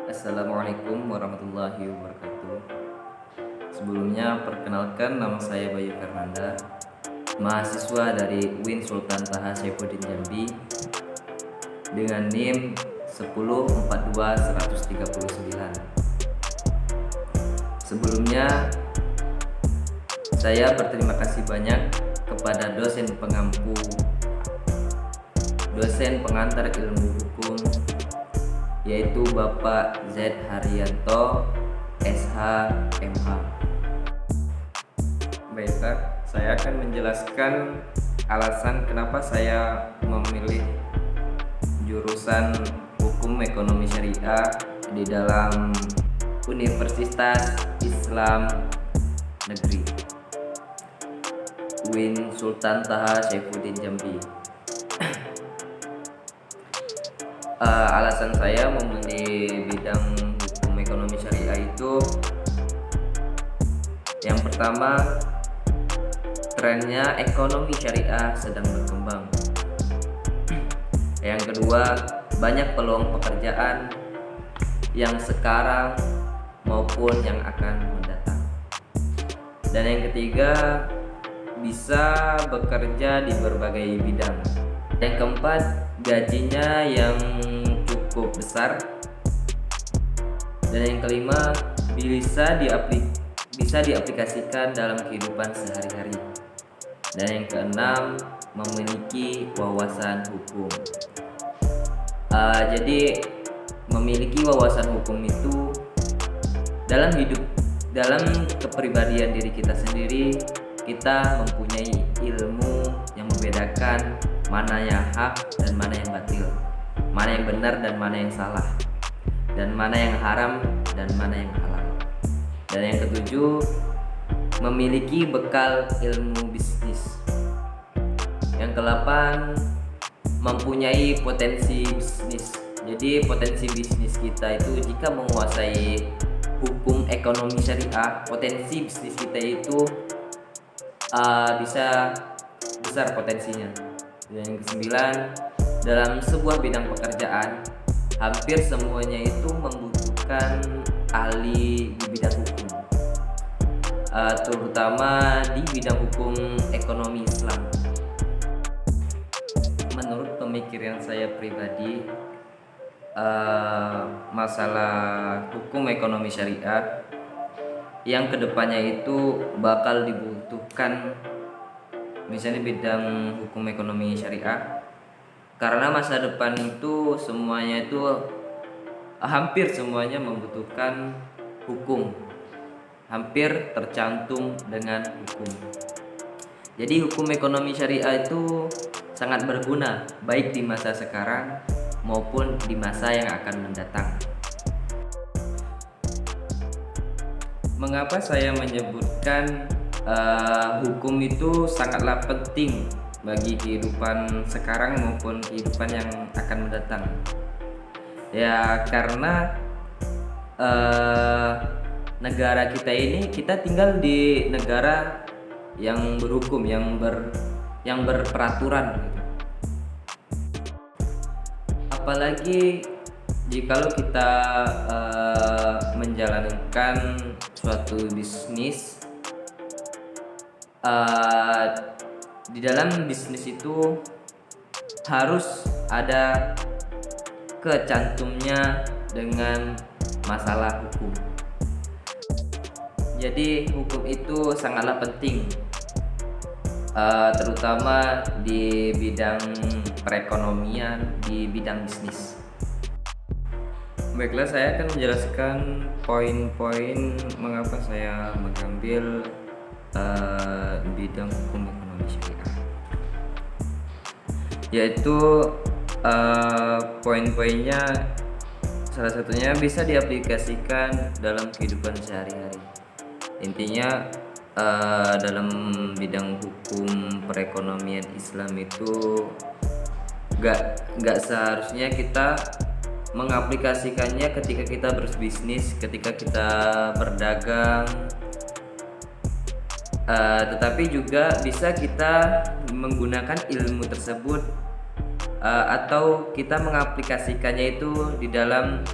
Assalamualaikum warahmatullahi wabarakatuh. Sebelumnya perkenalkan, nama saya Bayu Fernanda, mahasiswa dari UIN Sultan Taha Saifuddin Jambi dengan NIM 1042139. Sebelumnya saya berterima kasih banyak kepada dosen pengantar ilmu hukum, yaitu Bapak Z. Haryanto, SH, MH. Baiklah, saya akan menjelaskan alasan kenapa saya memilih jurusan Hukum Ekonomi Syariah di dalam Universitas Islam Negeri UIN Sultan Taha Saifuddin Jambi. Alasan saya memilih bidang hukum ekonomi syariah itu, yang pertama, trennya ekonomi syariah sedang berkembang. Yang kedua, banyak peluang pekerjaan yang sekarang maupun yang akan mendatang. Dan yang ketiga, bisa bekerja di berbagai bidang. Yang keempat, gajinya yang cukup besar. Dan yang kelima, bisa diaplikasikan dalam kehidupan sehari-hari. Dan yang keenam, memiliki wawasan hukum. Jadi memiliki wawasan hukum itu dalam kepribadian diri kita sendiri, kita mempunyai ilmu yang membedakan mana yang hak dan mana yang batil, mana yang benar dan mana yang salah, dan mana yang haram dan mana yang halal. Dan yang ketujuh, memiliki bekal ilmu bisnis. Yang kedelapan, mempunyai potensi bisnis. Jadi potensi bisnis kita itu, jika menguasai hukum ekonomi syariah, potensi bisnis kita itu bisa besar potensinya. Dan yang kesembilan, dalam sebuah bidang pekerjaan, hampir semuanya itu membutuhkan ahli di bidang hukum, terutama di bidang hukum ekonomi Islam. Menurut pemikiran saya pribadi, masalah hukum ekonomi syariah yang kedepannya itu bakal dibutuhkan, misalnya bidang hukum ekonomi syariah, karena masa depan itu semuanya itu hampir semuanya membutuhkan hukum, hampir tercantum dengan hukum. Jadi hukum ekonomi syariah itu sangat berguna baik di masa sekarang maupun di masa yang akan mendatang. Mengapa saya menyebutkan hukum itu sangatlah penting bagi kehidupan sekarang maupun kehidupan yang akan mendatang? Ya karena negara kita ini, kita tinggal di negara yang berhukum, yang berperaturan gitu. Apalagi jikalau kita menjalankan suatu bisnis, di dalam bisnis itu harus ada kecantumnya dengan masalah hukum. Jadi hukum itu sangatlah penting, terutama di bidang perekonomian, di bidang bisnis. Baiklah, saya akan menjelaskan poin-poin mengapa saya mengambil bidang hukum ekonomi syariah, yaitu poin-poinnya, salah satunya bisa diaplikasikan dalam kehidupan sehari-hari. Intinya dalam bidang hukum perekonomian Islam itu gak seharusnya kita mengaplikasikannya ketika kita berbisnis, ketika kita berdagang, tetapi juga bisa kita menggunakan ilmu tersebut atau kita mengaplikasikannya itu di dalam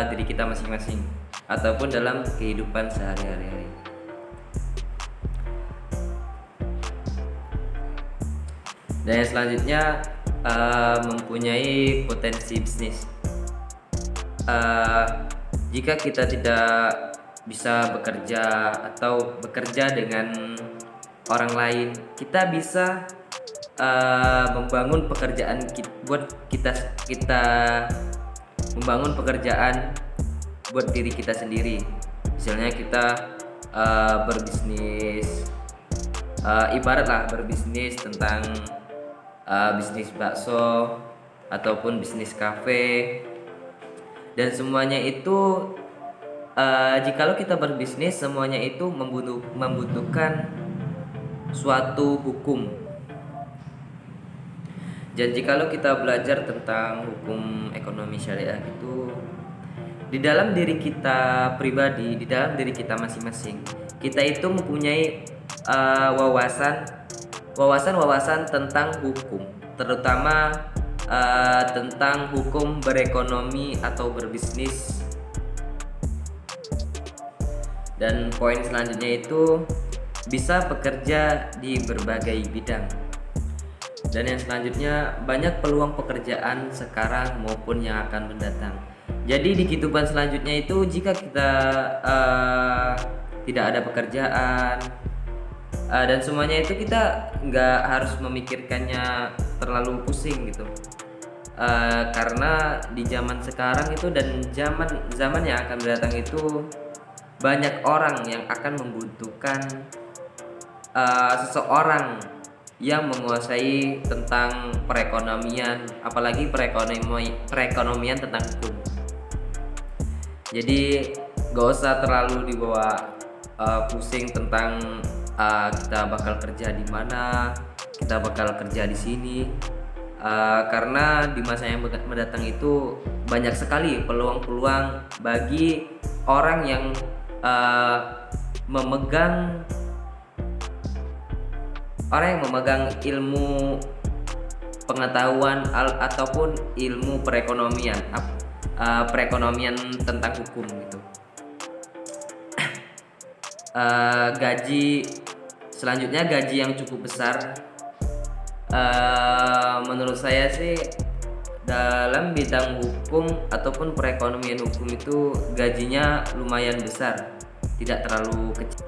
diri kita masing-masing ataupun dalam kehidupan sehari-hari. Dan yang selanjutnya mempunyai potensi bisnis. Jika kita tidak bisa bekerja atau bekerja dengan orang lain, kita bisa membangun pekerjaan buat kita membangun pekerjaan buat diri kita sendiri. Misalnya kita berbisnis, ibaratlah berbisnis tentang bisnis bakso ataupun bisnis kafe, dan semuanya itu jikalau kita berbisnis, semuanya itu membutuhkan suatu hukum. Dan jikalau kita belajar tentang hukum ekonomi syariah itu di dalam diri kita pribadi, di dalam diri kita masing-masing, kita itu mempunyai wawasan tentang hukum, terutama tentang hukum berekonomi atau berbisnis. Dan poin selanjutnya itu bisa bekerja di berbagai bidang. Dan yang selanjutnya, banyak peluang pekerjaan sekarang maupun yang akan mendatang. Jadi di kehidupan selanjutnya itu, jika kita tidak ada pekerjaan dan semuanya itu, kita nggak harus memikirkannya terlalu pusing gitu. Karena di zaman sekarang itu dan zaman yang akan mendatang itu, banyak orang yang akan membutuhkan seseorang yang menguasai tentang perekonomian, apalagi perekonomian tentang hukum. Jadi gak usah terlalu dibawa pusing tentang kita bakal kerja di mana, kita bakal kerja di sini, karena di masa yang mendatang itu banyak sekali peluang-peluang bagi orang yang memegang ilmu pengetahuan ataupun ilmu perekonomian tentang hukum gitu. Selanjutnya gaji yang cukup besar. Menurut saya sih dalam bidang hukum ataupun perekonomian hukum itu gajinya lumayan besar, tidak terlalu kecil.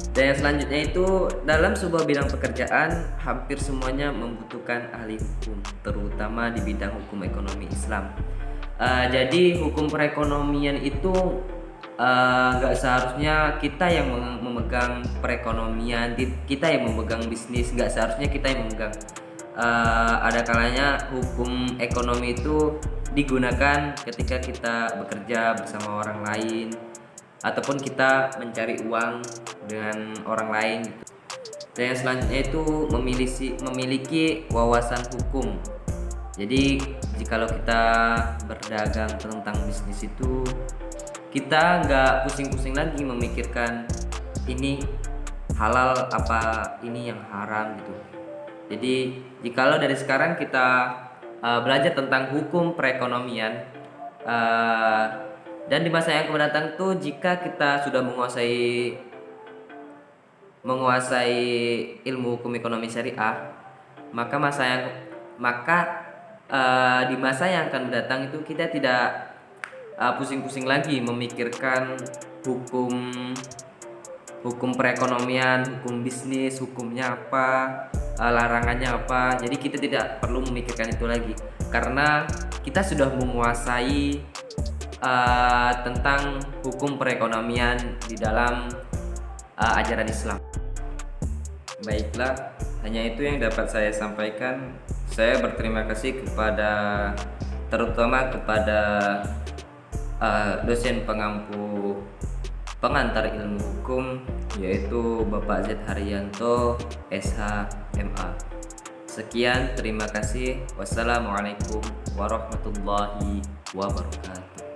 Dan yang selanjutnya itu, dalam sebuah bidang pekerjaan hampir semuanya membutuhkan ahli hukum, terutama di bidang hukum ekonomi Islam. Jadi hukum perekonomian itu gak seharusnya kita yang memegang perekonomian, kita yang memegang bisnis, gak seharusnya kita yang memegang. Ada kalanya hukum ekonomi itu digunakan ketika kita bekerja bersama orang lain ataupun kita mencari uang dengan orang lain gitu. Dan yang selanjutnya itu memiliki wawasan hukum. Jadi jikalau kita berdagang tentang bisnis itu, kita nggak pusing-pusing lagi memikirkan ini halal apa ini yang haram gitu. Jadi jikalau dari sekarang kita belajar tentang hukum perekonomian, dan di masa yang akan datang tuh, jika kita sudah menguasai ilmu hukum ekonomi syariah, maka di masa yang akan mendatang itu kita tidak pusing-pusing lagi memikirkan hukum perekonomian, hukum bisnis, hukumnya apa, larangannya apa. Jadi kita tidak perlu memikirkan itu lagi karena kita sudah menguasai tentang hukum perekonomian di dalam ajaran Islam. Baiklah, hanya itu yang dapat saya sampaikan. Saya berterima kasih terutama kepada dosen pengantar ilmu hukum, yaitu Bapak Z Haryanto SH MA. Sekian, terima kasih. Wassalamualaikum warahmatullahi wabarakatuh.